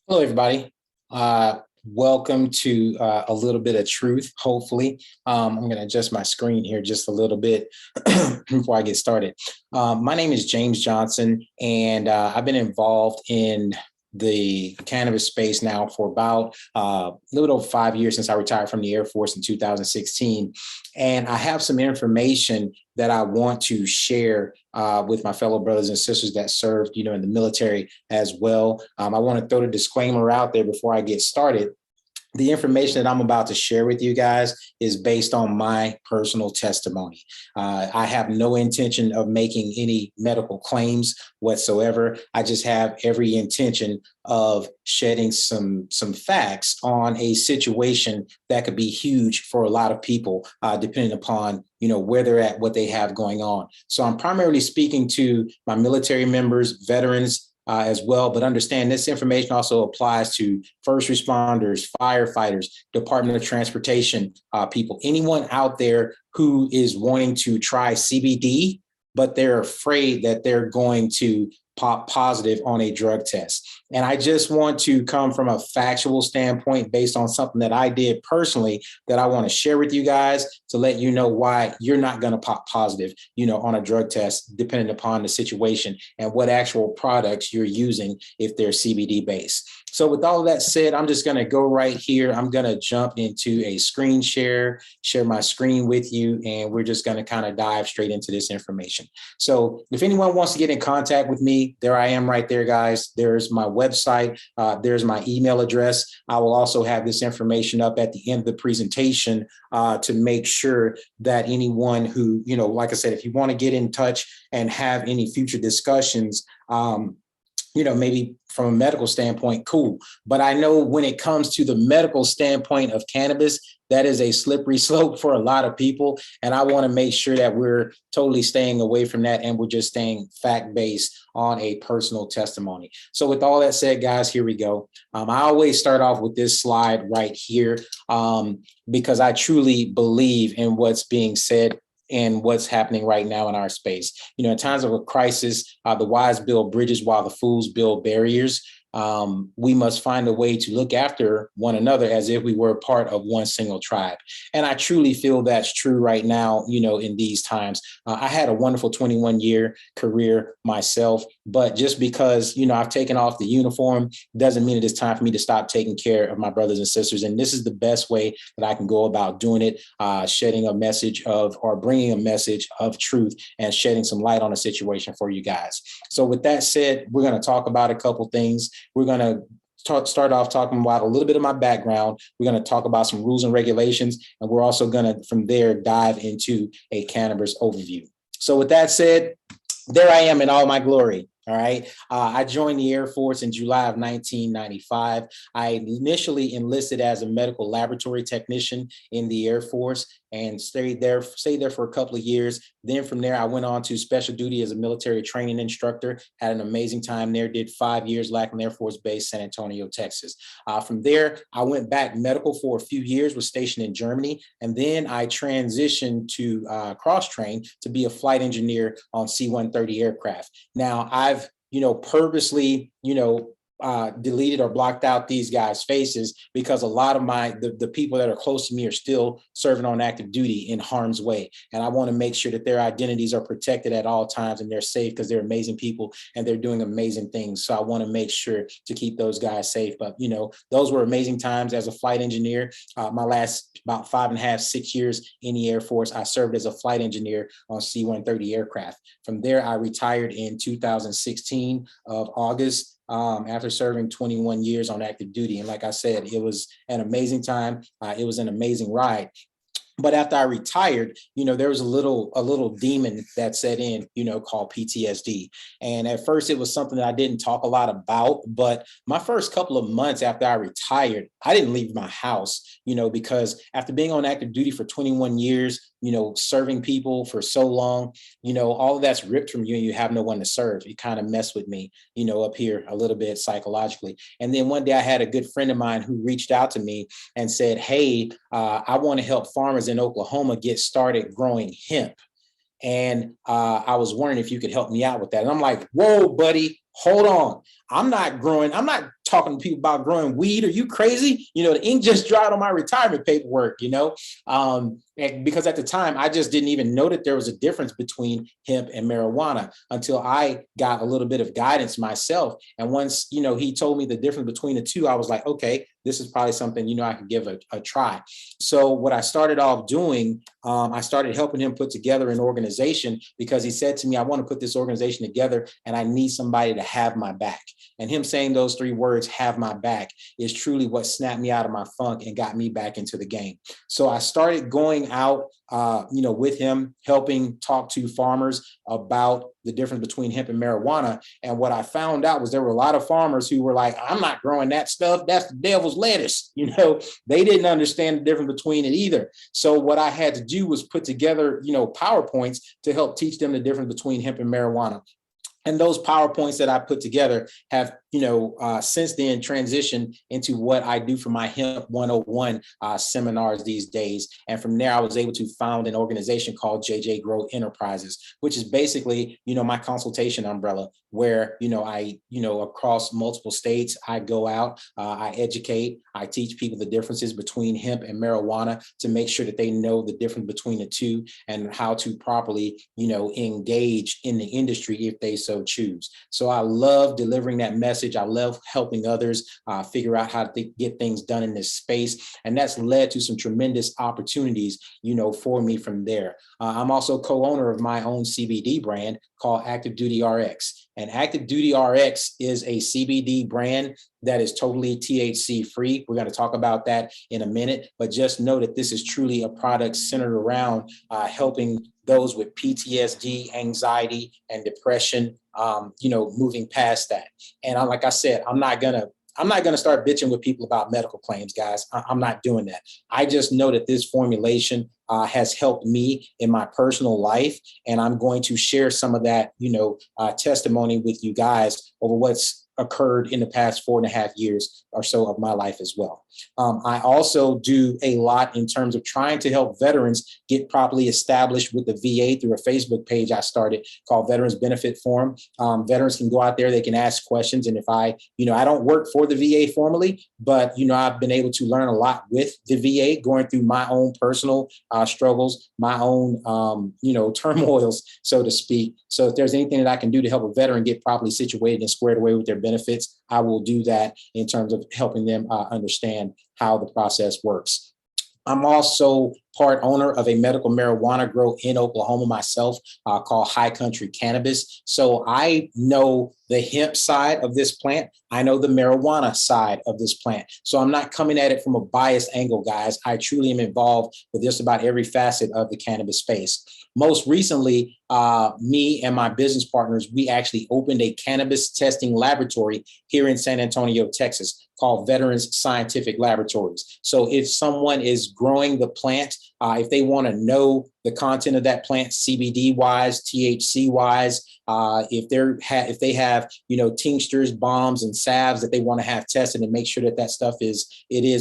Hello, everybody. Welcome to a little bit of truth, hopefully. I'm going to adjust my screen here just a little bit before I get started. My name is James Johnson, and I've been involved in the cannabis space now for about a little over 5 years since I retired from the Air Force in 2016. And I have some information that I want to share with my fellow brothers and sisters that served, in the military as well. I want to throw the disclaimer out there before I get started. The information that I'm about to share with you guys is based on my personal testimony. I have no intention of making any medical claims whatsoever. I just have every intention of shedding some facts on a situation that could be huge for a lot of people, depending upon where they're at, what they have going on. So I'm primarily speaking to my military members, veterans, as well, but understand this information also applies to first responders, firefighters, Department of Transportation people, anyone out there who is wanting to try CBD, but they're afraid that they're going to pop positive on a drug test. And I just want to come from a factual standpoint based on something that I did personally that I want to share with you guys to let you know why you're not going to pop positive, on a drug test, depending upon the situation and what actual products you're using if they're CBD based. So with all of that said, I'm just going to go right here. I'm going to jump into a screen share my screen with you, and we're just going to kind of dive straight into this information. So if anyone wants to get in contact with me, there I am right there, guys. There's my website. There's my email address. I will also have this information up at the end of the presentation to make sure that anyone who, like I said, if you want to get in touch and have any future discussions, maybe from a medical standpoint, cool. But I know when it comes to the medical standpoint of cannabis, that is a slippery slope for a lot of people. And I want to make sure that we're totally staying away from that and we're just staying fact-based on a personal testimony. So with all that said, guys, here we go. I always start off with this slide right here because I truly believe in what's being said and what's happening right now in our space. In times of a crisis, the wise build bridges while the fools build barriers. We must find a way to look after one another as if we were part of one single tribe. And I truly feel that's true right now, in these times. I had a wonderful 21-year career myself, but just because, I've taken off the uniform doesn't mean it is time for me to stop taking care of my brothers and sisters. And this is the best way that I can go about doing it, shedding a message or bringing a message of truth and shedding some light on a situation for you guys. So with that said, we're going to talk about a couple things. We're going to start off talking about a little bit of my background. We're going to talk about some rules and regulations, and we're also going to, from there, dive into a cannabis overview. So with that said, there I am in all my glory. All right. I joined the Air Force in July of 1995. I initially enlisted as a medical laboratory technician in the Air Force and stayed there for a couple of years. Then from there, I went on to special duty as a military training instructor, had an amazing time there, did 5 years, Lackland Air Force Base, San Antonio, Texas. From there, I went back medical for a few years, was stationed in Germany. And then I transitioned to cross-train to be a flight engineer on C-130 aircraft. Now, I've purposely, deleted or blocked out these guys' faces because a lot of the people that are close to me are still serving on active duty in harm's way. And I want to make sure that their identities are protected at all times and they're safe because they're amazing people and they're doing amazing things. So I want to make sure to keep those guys safe. But, those were amazing times as a flight engineer. My last about 5.5, 6 years in the Air Force, I served as a flight engineer on C-130 aircraft. From there, I retired in 2016 of August. After serving 21 years on active duty. And like I said, it was an amazing time. It was an amazing ride. But after I retired, there was a little demon that set in, called PTSD. And at first it was something that I didn't talk a lot about, but my first couple of months after I retired, I didn't leave my house, because after being on active duty for 21 years, serving people for so long, all of that's ripped from you and you have no one to serve. It kind of messed with me, up here a little bit psychologically. And then one day I had a good friend of mine who reached out to me and said, hey, I want to help farmers in Oklahoma get started growing hemp. And I was wondering if you could help me out with that. And I'm like, whoa, buddy, hold on. I'm not talking to people about growing weed. Are you crazy? The ink just dried on my retirement paperwork, because at the time I just didn't even know that there was a difference between hemp and marijuana until I got a little bit of guidance myself. And once, he told me the difference between the two, I was like, okay, this is probably something, I could give a try. So what I started off doing, I started helping him put together an organization because he said to me, I want to put this organization together and I need somebody to have my back. And him saying those 3 words, have my back, is truly what snapped me out of my funk and got me back into the game. So I started going out, with him, helping talk to farmers about the difference between hemp and marijuana. And what I found out was there were a lot of farmers who were like, I'm not growing that stuff. That's the devil's lettuce. They didn't understand the difference between it either. So what I had to do was put together, PowerPoints to help teach them the difference between hemp and marijuana. And those PowerPoints that I put together have, since then transitioned into what I do for my Hemp 101 seminars these days. And from there, I was able to found an organization called JJ Grow Enterprises, which is basically, my consultation umbrella where, I, across multiple states, I go out, I educate, I teach people the differences between hemp and marijuana to make sure that they know the difference between the two and how to properly, engage in the industry if they so choose. So I love delivering that message. I love helping others figure out how to get things done in this space. And that's led to some tremendous opportunities, for me from there. I'm also co-owner of my own CBD brand called Active Duty RX. And Active Duty RX is a CBD brand that is totally THC free. We're going to talk about that in a minute, but just know that this is truly a product centered around helping those with PTSD, anxiety, and depression, moving past that. And like I said, I'm not gonna start bitching with people about medical claims, guys. I'm not doing that. I just know that this formulation has helped me in my personal life, and I'm going to share some of that, testimony with you guys over what's occurred in the past 4.5 years or so of my life as well. I also do a lot in terms of trying to help veterans get properly established with the VA through a Facebook page I started called Veterans Benefit Forum. Veterans can go out there, they can ask questions. And if I don't work for the VA formally, but, I've been able to learn a lot with the VA going through my own personal struggles, my own, turmoils, so to speak. So if there's anything that I can do to help a veteran get properly situated and squared away with their benefits, I will do that in terms of helping them understand how the process works. I'm also part owner of a medical marijuana grow in Oklahoma myself called High Country Cannabis. So I know the hemp side of this plant. I know the marijuana side of this plant. So I'm not coming at it from a biased angle, guys. I truly am involved with just about every facet of the cannabis space. Most recently, me and my business partners, we actually opened a cannabis testing laboratory here in San Antonio, Texas, called Veterans Scientific Laboratories. So if someone is growing the plant, if they want to know the content of that plant, CBD wise, THC wise, if they have tinctures, bombs, and salves that they want to have tested and make sure that that stuff is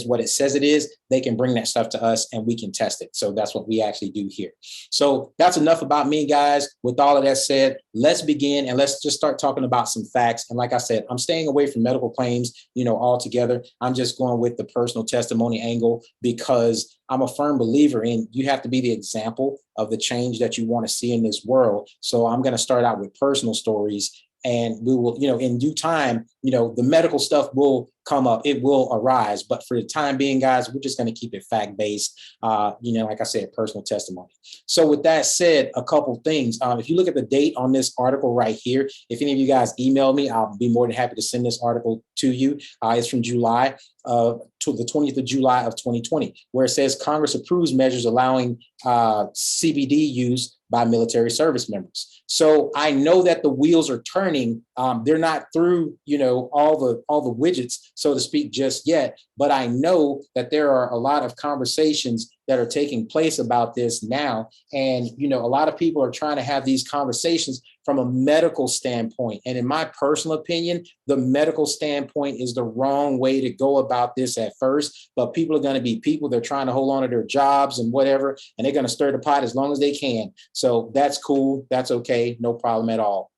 what it says it is, they can bring that stuff to us and we can test it. So that's what we actually do here. So that's enough about me, guys. With all of that said, let's begin and let's just start talking about some facts. And like I said, I'm staying away from medical claims, altogether. I'm just going with the personal testimony angle because I'm a firm believer in you have to be the example of the change that you want to see in this world. So I'm going to start out with personal stories, and we will, in due time, the medical stuff will come up, it will arise. But for the time being, guys, we're just going to keep it fact-based, like I said, personal testimony. So with that said, a couple things. If you look at the date on this article right here, if any of you guys email me, I'll be more than happy to send this article to you. It's from July to the 20th of July of 2020, where it says Congress approves measures allowing CBD use by military service members. So I know that the wheels are turning. They're not through, all the widgets, so to speak, just yet. But I know that there are a lot of conversations that are taking place about this now. And, a lot of people are trying to have these conversations from a medical standpoint. And in my personal opinion, the medical standpoint is the wrong way to go about this at first. But people are going to be people. They're trying to hold on to their jobs and whatever, and they're going to stir the pot as long as they can. So that's cool. That's okay. No problem at all.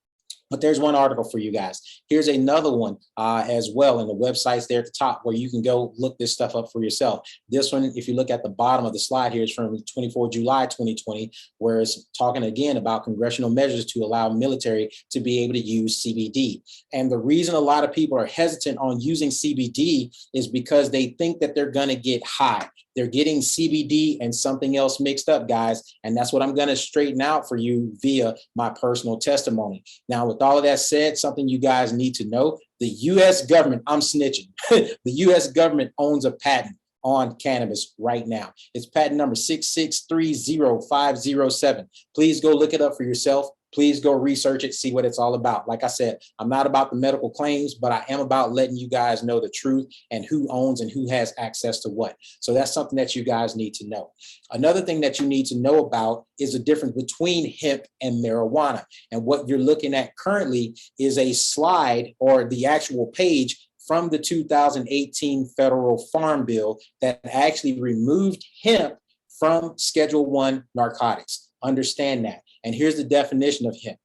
But there's one article for you guys. Here's another one as well. And the website's there at the top where you can go look this stuff up for yourself. This one, if you look at the bottom of the slide here, is from 24 July 2020, where it's talking again about congressional measures to allow military to be able to use CBD. And the reason a lot of people are hesitant on using CBD is because they think that they're going to get high. They're getting CBD and something else mixed up, guys. And that's what I'm going to straighten out for you via my personal testimony. Now, with all of that said, something you guys need to know, the U.S. government, I'm snitching, the U.S. government owns a patent on cannabis right now. It's patent number 6630507. Please go look it up for yourself. Please go research it, see what it's all about. Like I said, I'm not about the medical claims, but I am about letting you guys know the truth and who owns and who has access to what. So that's something that you guys need to know. Another thing that you need to know about is the difference between hemp and marijuana. And what you're looking at currently is a slide or the actual page from the 2018 federal farm bill that actually removed hemp from Schedule I narcotics. Understand that. And here's the definition of hemp.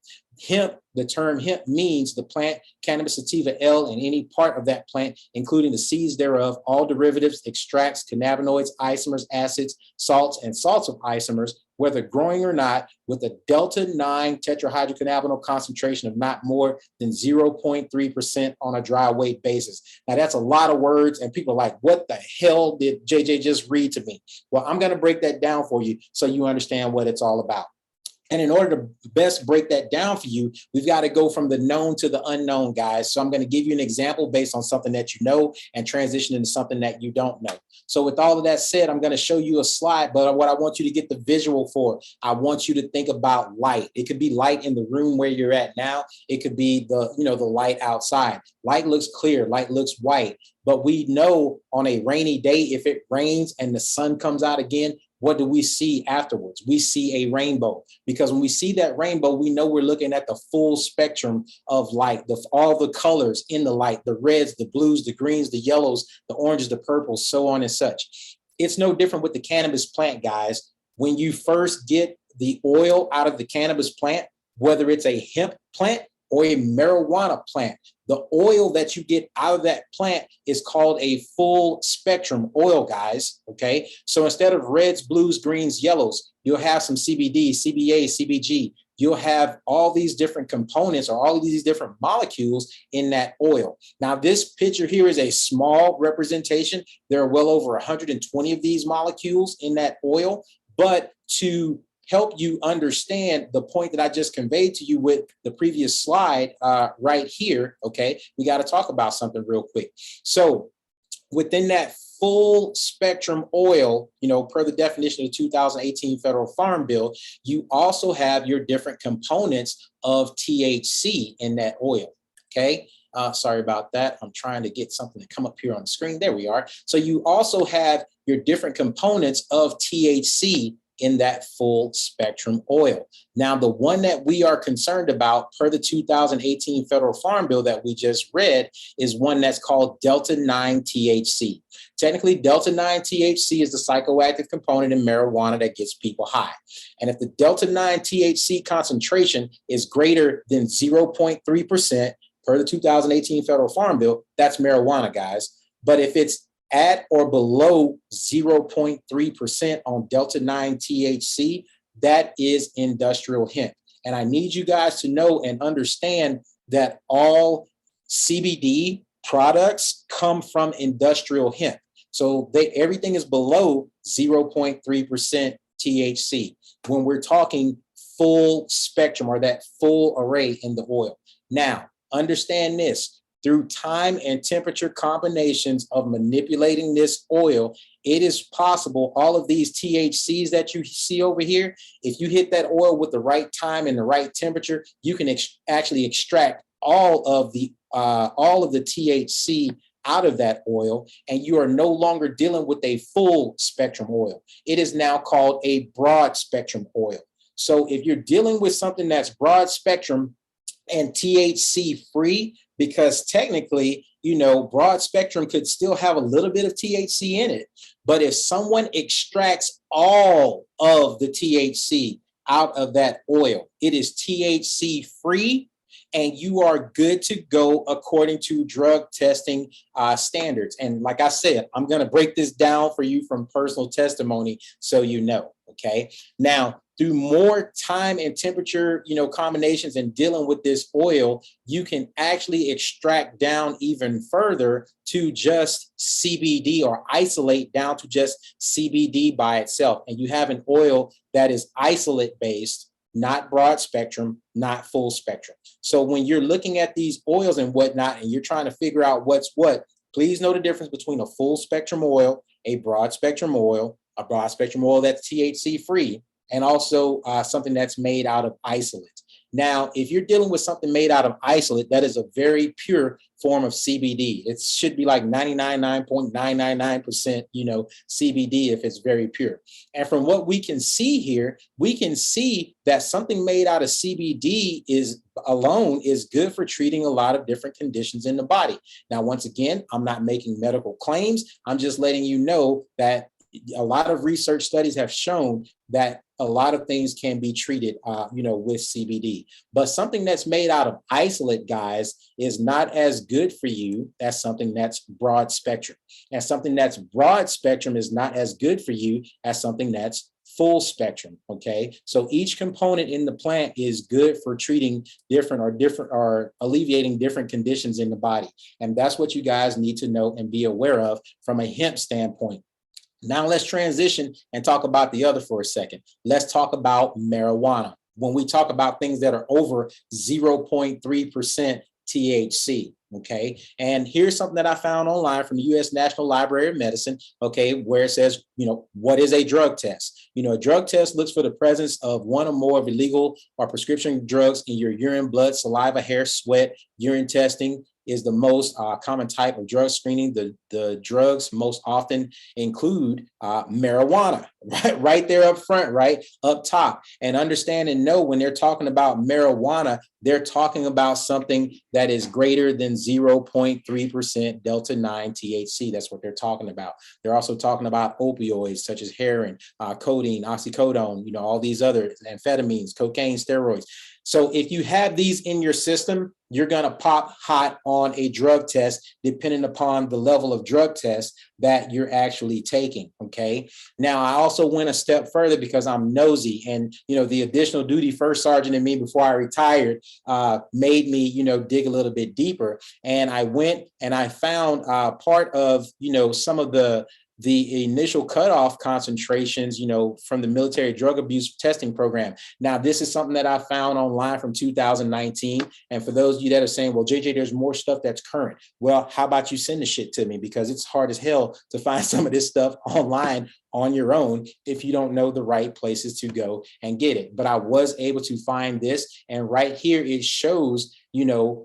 Hemp, the term hemp means the plant Cannabis sativa L and any part of that plant, including the seeds thereof, all derivatives, extracts, cannabinoids, isomers, acids, salts, and salts of isomers, whether growing or not, with a delta-9 tetrahydrocannabinol concentration of not more than 0.3% on a dry weight basis. Now, that's a lot of words, and people are like, what the hell did JJ just read to me? Well, I'm going to break that down for you so you understand what it's all about. And in order to best break that down for you, we've got to go from the known to the unknown, guys. So I'm going to give you an example based on something that you know and transition into something that you don't know. So with all of that said, I'm going to show you a slide, but what I want you to get the visual for, I want you to think about light. It could be light in the room where you're at now. It could be the light outside. Light looks clear, light looks white, but we know on a rainy day, if it rains and the sun comes out again, what do we see afterwards? We see a rainbow, because when we see that rainbow, we know we're looking at the full spectrum of light, all the colors in the light, the reds, the blues, the greens, the yellows, the oranges, the purples, so on and such. It's no different with the cannabis plant, guys. When you first get the oil out of the cannabis plant, whether it's a hemp plant or a marijuana plant, the oil that you get out of that plant is called a full spectrum oil, guys, okay? So instead of reds, blues, greens, yellows, you'll have some CBD, CBA, CBG. You'll have all these different components or all of these different molecules in that oil. Now, this picture here is a small representation. There are well over 120 of these molecules in that oil, but to help you understand the point that I just conveyed to you with the previous slide right here, okay, we got to talk about something real quick. So within that full spectrum oil, per the definition of the 2018 federal farm bill, you also have your different components of THC in that oil, okay? Sorry about that. I'm trying to get something to come up here on the screen. There we are. So you also have your different components of THC in that full spectrum oil. Now, the one that we are concerned about per the 2018 federal farm bill that we just read is one that's called delta-9 THC. Technically, delta-9 THC is the psychoactive component in marijuana that gets people high. And if the delta-9 THC concentration is greater than 0.3% per the 2018 federal farm bill, that's marijuana, guys. But if it's at or below 0.3% on delta-9 THC, that is industrial hemp. And I need you guys to know and understand that all CBD products come from industrial hemp. So everything is below 0.3% THC when we're talking full spectrum or that full array in the oil. Now, understand this. Through time and temperature combinations of manipulating this oil, it is possible all of these THCs that you see over here, if you hit that oil with the right time and the right temperature, you can actually extract all of the THC out of that oil, and you are no longer dealing with a full spectrum oil. It is now called a broad spectrum oil. So if you're dealing with something that's broad spectrum and THC free, because technically, broad spectrum could still have a little bit of THC in it. But if someone extracts all of the THC out of that oil, it is THC free and you are good to go according to drug testing standards. And like I said, I'm going to break this down for you from personal testimony so you know. Okay. Now, through more time and temperature, combinations and dealing with this oil, you can actually extract down even further to just CBD, or isolate down to just CBD by itself. And you have an oil that is isolate based, not broad spectrum, not full spectrum. So when you're looking at these oils and whatnot, and you're trying to figure out what's what, please know the difference between a full spectrum oil, a broad spectrum oil that's THC free, and also something that's made out of isolate. Now, if you're dealing with something made out of isolate, that is a very pure form of CBD. It should be like 99.999%, CBD if it's very pure. And from what we can see here, we can see that something made out of CBD is good for treating a lot of different conditions in the body. Now, once again, I'm not making medical claims. I'm just letting you know that a lot of research studies have shown that a lot of things can be treated, with CBD. But something that's made out of isolate, guys, is not as good for you as something that's broad spectrum. And something that's broad spectrum is not as good for you as something that's full spectrum. Okay. So each component in the plant is good for treating different or alleviating different conditions in the body. And that's what you guys need to know and be aware of from a hemp standpoint. Now let's transition and talk about the other for a second. Let's talk about marijuana. When we talk about things that are over 0.3% THC, okay? And here's something that I found online from the U.S. National Library of Medicine, okay, where it says, what is a drug test? A drug test looks for the presence of one or more of illegal or prescription drugs in your urine, blood, saliva, hair, sweat. Urine testing is the most common type of drug screening. The drugs most often include marijuana, right there up front, right up top. And understand and know when they're talking about marijuana, they're talking about something that is greater than 0.3% Delta 9 THC. That's what they're talking about. They're also talking about opioids such as heroin, codeine, oxycodone, all these other amphetamines, cocaine, steroids. So if you have these in your system, you're going to pop hot on a drug test, depending upon the level of drug test that you're actually taking. Okay. Now, I also went a step further because I'm nosy, and, the additional duty first sergeant in me before I retired made me, dig a little bit deeper. And I went and I found part of, some of the initial cutoff concentrations, from the military drug abuse testing program. Now, this is something that I found online from 2019. And for those of you that are saying, well, JJ, there's more stuff that's current. Well, how about you send the shit to me? Because it's hard as hell to find some of this stuff online on your own if you don't know the right places to go and get it. But I was able to find this, and right here it shows,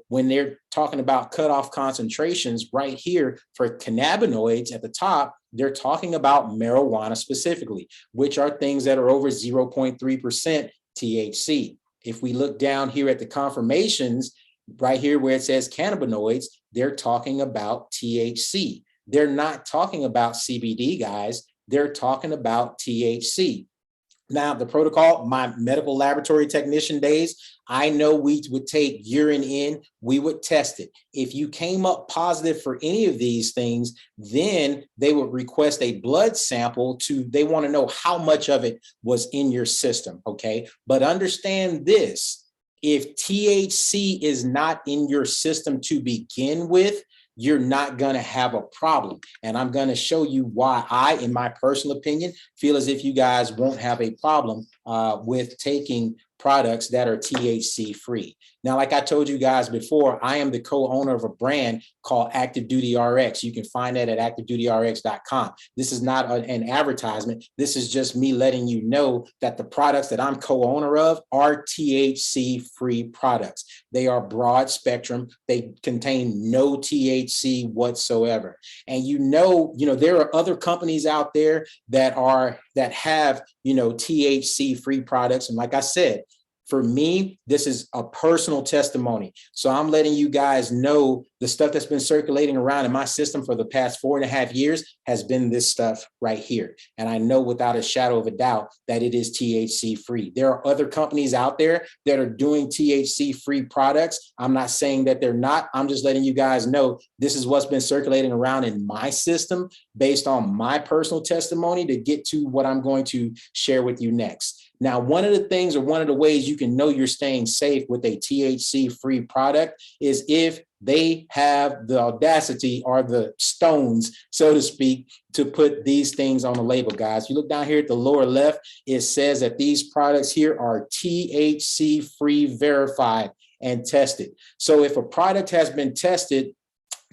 when they're talking about cutoff concentrations right here for cannabinoids at the top, they're talking about marijuana specifically, which are things that are over 0.3% THC. If we look down here at the confirmations, right here where it says cannabinoids, they're talking about THC. They're not talking about CBD, guys. They're talking about THC. Now, the protocol, my medical laboratory technician days, I know we would take urine in, we would test it. If you came up positive for any of these things, then they would request a blood sample they want to know how much of it was in your system, okay? But understand this, if THC is not in your system to begin with, you're not going to have a problem. And I'm going to show you why I, in my personal opinion, feel as if you guys won't have a problem with taking products that are THC free. Now, like I told you guys before, I am the co-owner of a brand called Active Duty RX. You can find that at activedutyrx.com. This is not an advertisement. This is just me letting you know that the products that I'm co-owner of are THC free products. They are broad spectrum. They contain no THC whatsoever. And there are other companies out there that have THC free products. And like I said, For me, this is a personal testimony. So I'm letting you guys know the stuff that's been circulating around in my system for the past 4.5 years has been this stuff right here. And I know without a shadow of a doubt that it is THC free. There are other companies out there that are doing THC free products. I'm not saying that they're not. I'm just letting you guys know this is what's been circulating around in my system based on my personal testimony to get to what I'm going to share with you next. Now, one of the things or one of the ways you can know you're staying safe with a THC-free product is if they have the audacity or the stones, so to speak, to put these things on the label, guys. You look down here at the lower left, it says that these products here are THC-free verified and tested. So if a product has been tested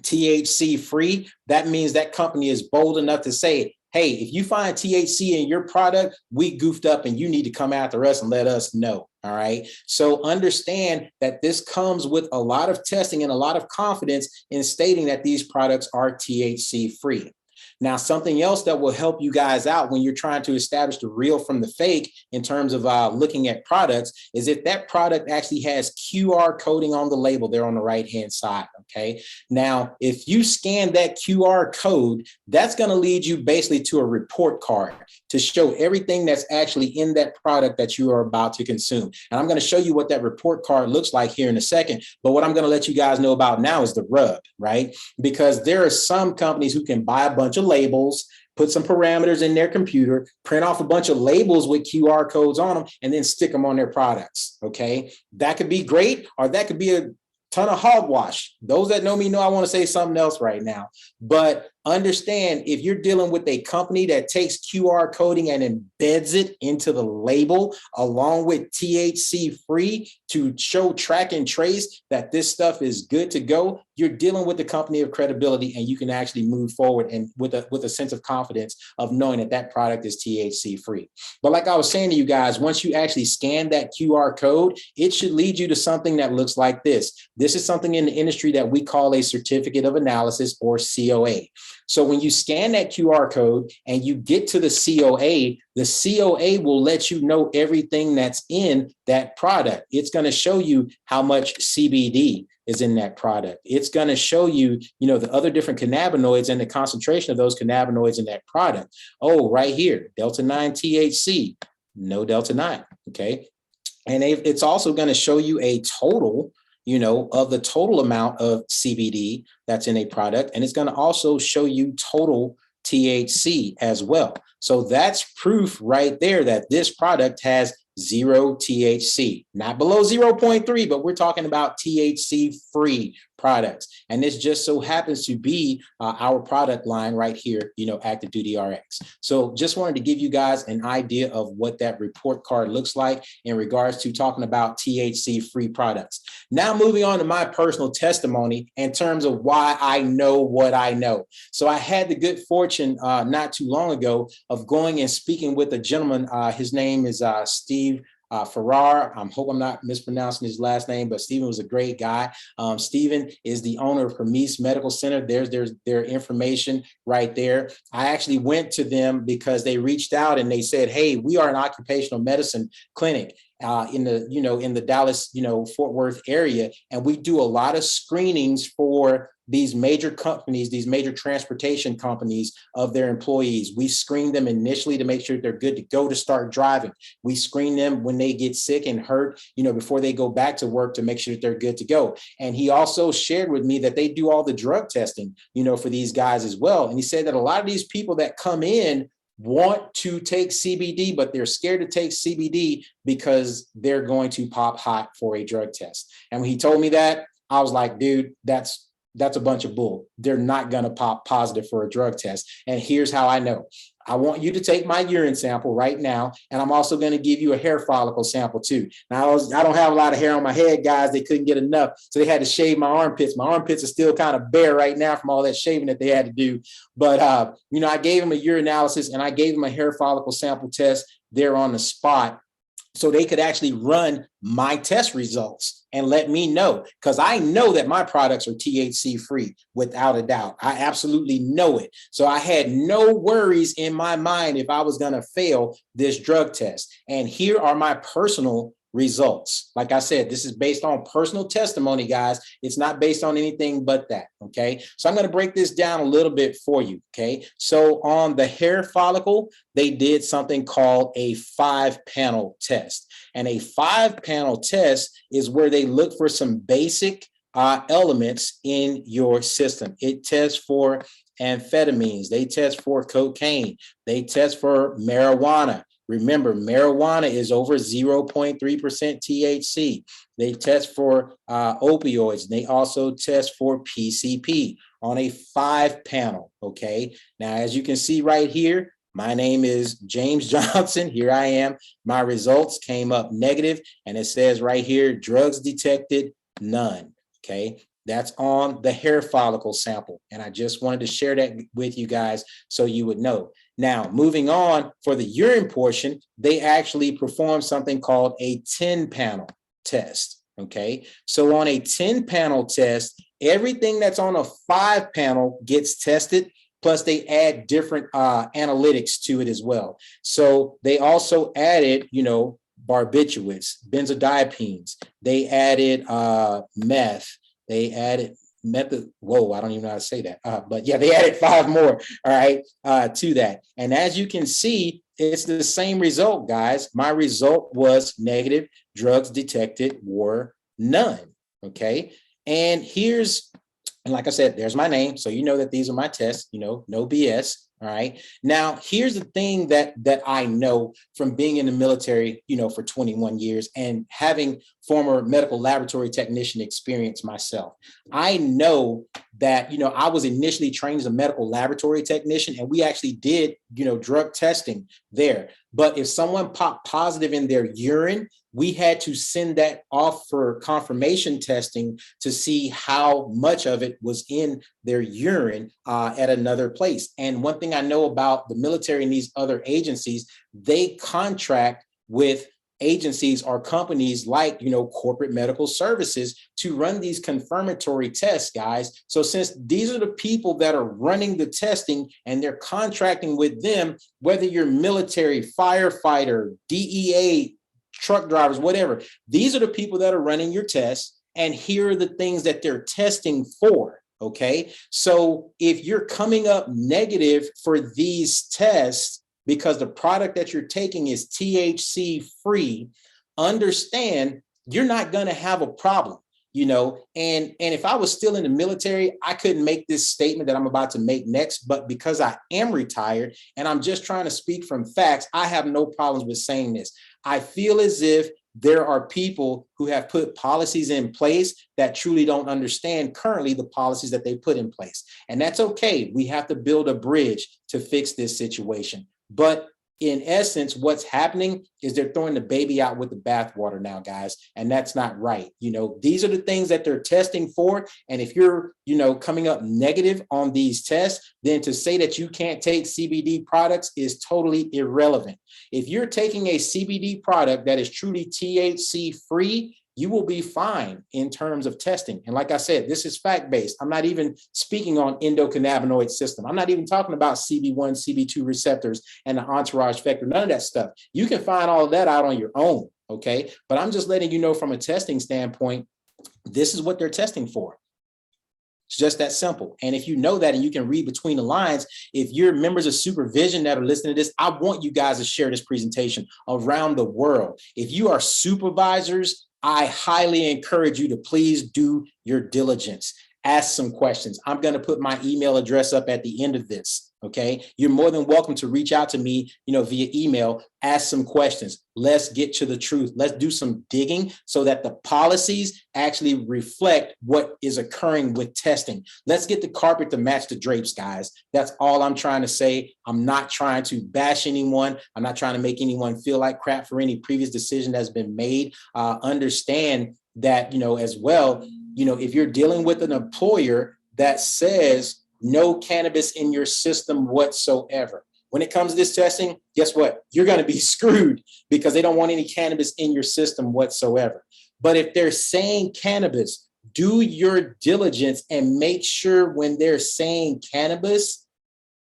THC free, that means that company is bold enough to say, hey, if you find THC in your product, we goofed up and you need to come after us and let us know. All right. So understand that this comes with a lot of testing and a lot of confidence in stating that these products are THC free. Now, something else that will help you guys out when you're trying to establish the real from the fake in terms of looking at products is if that product actually has QR coding on the label there on the right-hand side, okay? Now, if you scan that QR code, that's going to lead you basically to a report card to show everything that's actually in that product that you are about to consume. And I'm going to show you what that report card looks like here in a second, but what I'm going to let you guys know about now is the rub, right? Because there are some companies who can buy a bunch of labels, put some parameters in their computer, print off a bunch of labels with QR codes on them, and then stick them on their products, okay? That could be great, or that could be a ton of hogwash. Those that know me know I want to say something else right now, but understand if you're dealing with a company that takes QR coding and embeds it into the label along with THC free to show, track, and trace that this stuff is good to go, you're dealing with a company of credibility and you can actually move forward and with a sense of confidence of knowing that that product is THC free. But like I was saying to you guys, once you actually scan that QR code, it should lead you to something that looks like this. This is something in the industry that we call a certificate of analysis or COA. So when you scan that QR code and you get to the COA will let you know everything that's in that product. It's going to show you how much CBD is in that product. It's going to show you, the other different cannabinoids and the concentration of those cannabinoids in that product. Oh, right here, Delta-9 THC, no Delta-9, okay? And it's also going to show you a total of the total amount of CBD that's in a product. And it's going to also show you total THC as well. So that's proof right there that this product has 0 THC, not below 0.3, but we're talking about THC free products. And this just so happens to be our product line right here, Active Duty RX. So just wanted to give you guys an idea of what that report card looks like in regards to talking about THC free products. Now moving on to my personal testimony in terms of why I know what I know. So I had the good fortune not too long ago of going and speaking with a gentleman. His name is Steve Farrar. I hope I'm not mispronouncing his last name, but Stephen was a great guy. Stephen is the owner of Hermes Medical Center. There's their information right there. I actually went to them because they reached out and they said, hey, we are an occupational medicine clinic in the Dallas, Fort Worth area. And we do a lot of screenings for these major companies, these major transportation companies of their employees. We screen them initially to make sure they're good to go to start driving. We screen them when they get sick and hurt, before they go back to work to make sure that they're good to go. And he also shared with me that they do all the drug testing, for these guys as well. And he said that a lot of these people that come in want to take CBD, but they're scared to take CBD because they're going to pop hot for a drug test. And when he told me that, I was like, dude, that's a bunch of bull. They're not going to pop positive for a drug test. And here's how I know. I want you to take my urine sample right now, and I'm also going to give you a hair follicle sample too. Now, I don't have a lot of hair on my head, guys. They couldn't get enough, so they had to shave my armpits. My armpits are still kind of bare right now from all that shaving that they had to do. But, I gave them a urinalysis, and I gave them a hair follicle sample test there on the spot, so they could actually run my test results and let me know, because I know that my products are THC free without a doubt. I absolutely know it. So I had no worries in my mind if I was going to fail this drug test. And here are my personal results. Like I said, this is based on personal testimony, guys. It's not based on anything but that, okay? So I'm going to break this down a little bit for you, okay? So on the hair follicle, they did something called a 5-panel test. And a 5-panel test is where they look for some basic elements in your system. It tests for amphetamines, they test for cocaine, they test for marijuana. Remember, marijuana is over 0.3% THC. They test for opioids. They also test for PCP on a 5-panel, okay? Now, as you can see right here, my name is James Johnson. Here I am. My results came up negative, and it says right here, drugs detected, none, okay? That's on the hair follicle sample. And I just wanted to share that with you guys so you would know. Now, moving on for the urine portion, they actually performed something called a 10-panel test, okay? So on a 10-panel test, everything that's on a 5-panel gets tested, plus they add different analytics to it as well. So they also added, barbiturates, benzodiazepines. They added meth. They added method. Whoa, I don't even know how to say that. But yeah, they added 5 more, all right, to that. And as you can see, it's the same result, guys. My result was negative. Drugs detected were none, okay? And like I said, there's my name. So you know that these are my tests, no BS. All right. Now, here's the thing that I know from being in the military, for 21 years and having former medical laboratory technician experience myself. I know that, I was initially trained as a medical laboratory technician, and we actually did, drug testing there. But if someone popped positive in their urine, we had to send that off for confirmation testing to see how much of it was in their urine at another place. And one thing I know about the military and these other agencies, they contract with agencies or companies like, corporate medical services to run these confirmatory tests, guys. So since these are the people that are running the testing and they're contracting with them, whether you're military, firefighter, DEA, truck drivers, whatever, these are the people that are running your tests, and here are the things that they're testing for, okay? So if you're coming up negative for these tests because the product that you're taking is THC free, understand you're not going to have a problem, and if I was still in the military, I couldn't make this statement that I'm about to make next, but because I am retired and I'm just trying to speak from facts, I have no problems with saying this. I feel as if there are people who have put policies in place that truly don't understand currently the policies that they put in place. And that's okay. We have to build a bridge to fix this situation. But in essence, what's happening is they're throwing the baby out with the bathwater now, guys, and that's not right. These are the things that they're testing for. And if you're, coming up negative on these tests, then to say that you can't take CBD products is totally irrelevant. If you're taking a CBD product that is truly THC free, you will be fine in terms of testing. And like I said, this is fact-based. I'm not even speaking on endocannabinoid system. I'm not even talking about CB1, CB2 receptors and the entourage factor, none of that stuff. You can find all of that out on your own, okay? But I'm just letting you know from a testing standpoint, this is what they're testing for. It's just that simple. And if you know that and you can read between the lines, if you're members of supervision that are listening to this, I want you guys to share this presentation around the world. If you are supervisors, I highly encourage you to please do your diligence. Ask some questions. I'm going to put my email address up at the end of this. Okay. You're more than welcome to reach out to me, via email, ask some questions. Let's get to the truth. Let's do some digging so that the policies actually reflect what is occurring with testing. Let's get the carpet to match the drapes, guys. That's all I'm trying to say. I'm not trying to bash anyone. I'm not trying to make anyone feel like crap for any previous decision that's been made. Understand that, as well, if you're dealing with an employer that says no cannabis in your system whatsoever, when it comes to this testing, guess what? You're going to be screwed because they don't want any cannabis in your system whatsoever. But if they're saying cannabis, do your diligence and make sure when they're saying cannabis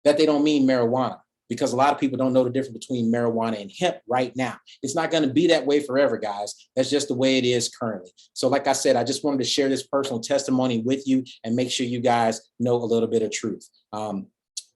that they don't mean marijuana. because a lot of people don't know the difference between marijuana and hemp right now. It's not going to be that way forever, guys. That's just the way it is currently. So like I said, I just wanted to share this personal testimony with you and make sure you guys know a little bit of truth.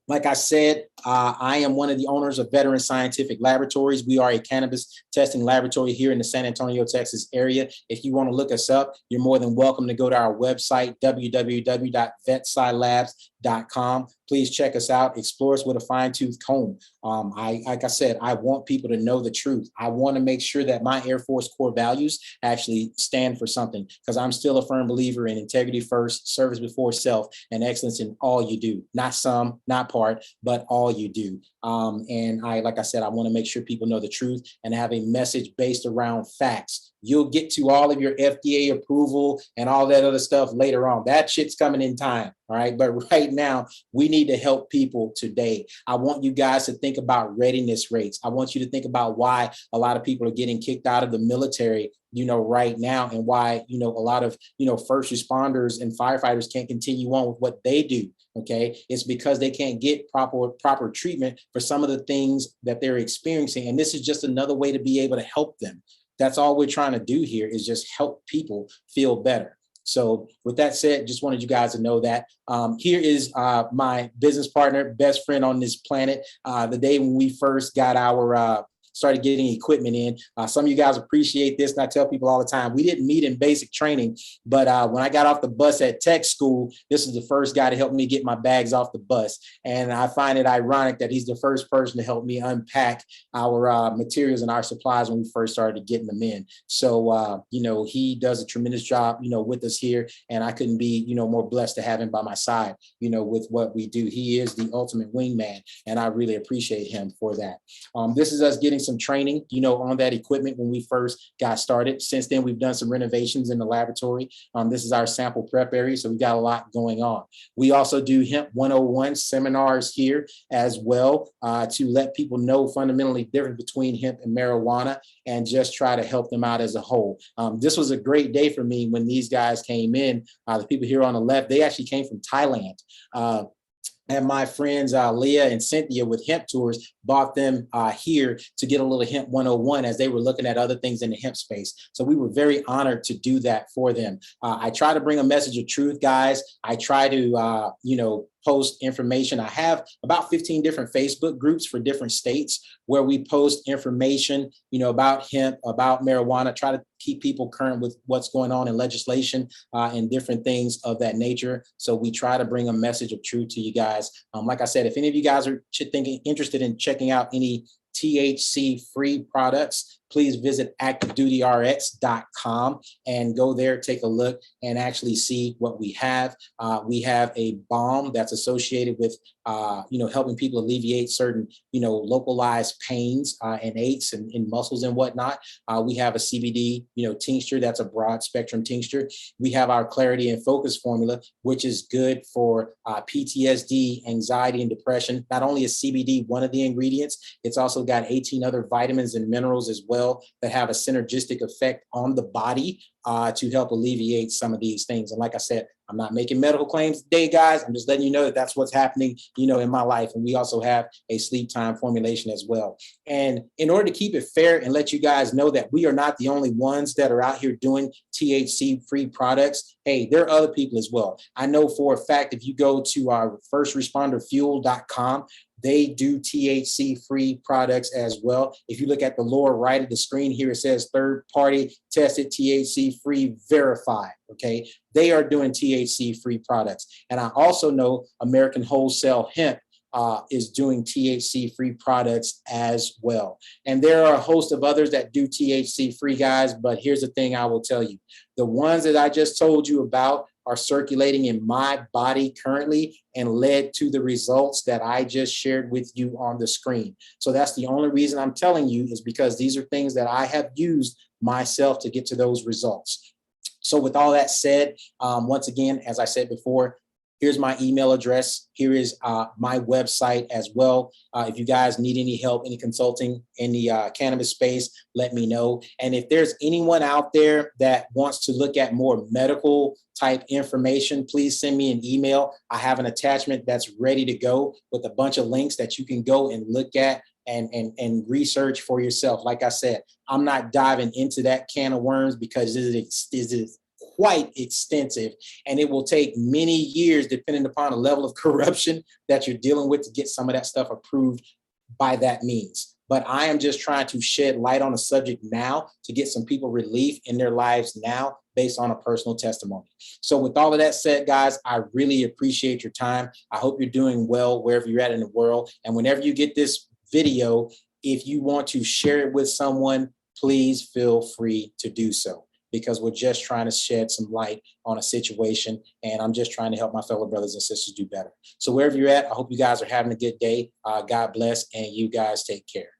Like I said, I am one of the owners of Veteran Scientific Laboratories. We are a cannabis testing laboratory here in the San Antonio, Texas area. If you want to look us up, you're more than welcome to go to our website, www.vetscilabs.com. Please check us out, explore us with a fine-tooth comb. Like I said, I want people to know the truth. I want to make sure that my Air Force core values actually stand for something, because I'm still a firm believer in integrity first, service before self, and excellence in all you do. Not some, not part, but all you do. And like I said, I want to make sure people know the truth and have a message based around facts. You'll get to all of your FDA approval and all that other stuff later on. That shit's coming in time. All right. But right now, we need to help people today. I want you guys to think about readiness rates. I want you to think about why a lot of people are getting kicked out of the military, right now, and why, a lot of, first responders and firefighters can't continue on with what they do. Okay. It's because they can't get proper treatment for some of the things that they're experiencing. And this is just another way to be able to help them. That's all we're trying to do here, is just help people feel better. So with that said, just wanted you guys to know that. Here is my business partner, best friend on this planet. The day when we first got our started getting equipment in. Some of you guys appreciate this, and I tell people all the time, we didn't meet in basic training, but when I got off the bus at tech school, this is the first guy to help me get my bags off the bus. And I find it ironic that he's the first person to help me unpack our materials and our supplies when we first started getting them in. So, he does a tremendous job, with us here, and I couldn't be, more blessed to have him by my side, with what we do. He is the ultimate wingman, and I really appreciate him for that. This is us getting some training, on that equipment when we first got started. Since then, we've done some renovations in the laboratory. This is our sample prep area, so we got a lot going on. We also do Hemp 101 seminars here as well, to let people know fundamentally different between hemp and marijuana, and just try to help them out as a whole. This was a great day for me when these guys came in. The people here on the left, they actually came from Thailand. And my friends, Leah and Cynthia with Hemp Tours, bought them here to get a little Hemp 101 as they were looking at other things in the hemp space. So we were very honored to do that for them. I try to bring a message of truth, guys. I try to, post information. I have about 15 different Facebook groups for different states where we post information, about hemp, about marijuana, try to keep people current with what's going on in legislation and different things of that nature. So we try to bring a message of truth to you guys. Like I said, if any of you guys are interested in checking out any THC-free products, please visit activedutyrx.com and go there, take a look, and actually see what we have. We have a balm that's associated with, helping people alleviate certain, localized pains and aches and in muscles and whatnot. We have a CBD, tincture that's a broad spectrum tincture. We have our Clarity and Focus formula, which is good for PTSD, anxiety, and depression. Not only is CBD one of the ingredients, it's also got 18 other vitamins and minerals as well that have a synergistic effect on the body to help alleviate some of these things. And like I said, I'm not making medical claims today, guys. I'm just letting you know that that's what's happening, in my life. And we also have a sleep time formulation as well. And in order to keep it fair and let you guys know that we are not the only ones that are out here doing THC-free products, hey, there are other people as well. I know for a fact, if you go to our firstresponderfuel.com, they do THC-free products as well. If you look at the lower right of the screen here, it says third-party tested THC-free verified, okay? They are doing THC-free products. And I also know American Wholesale Hemp is doing THC-free products as well. And there are a host of others that do THC-free, guys, but here's the thing I will tell you. The ones that I just told you about are circulating in my body currently and led to the results that I just shared with you on the screen. So that's the only reason I'm telling you, is because these are things that I have used myself to get to those results. So with all that said, once again, as I said before, Here's my email address. Here is my website as well. If you guys need any help, any consulting in the cannabis space, let me know. And if there's anyone out there that wants to look at more medical type information, please send me an email. I have an attachment that's ready to go with a bunch of links that you can go and look at and research for yourself. Like I said, I'm not diving into that can of worms because it is quite extensive, and it will take many years, depending upon the level of corruption that you're dealing with, to get some of that stuff approved by that means. But I am just trying to shed light on the subject now to get some people relief in their lives now based on a personal testimony. So with all of that said, guys, I really appreciate your time. I hope you're doing well wherever you're at in the world. And whenever you get this video, if you want to share it with someone, please feel free to do so, because we're just trying to shed some light on a situation, and I'm just trying to help my fellow brothers and sisters do better. So wherever you're at, I hope you guys are having a good day. God bless, and you guys take care.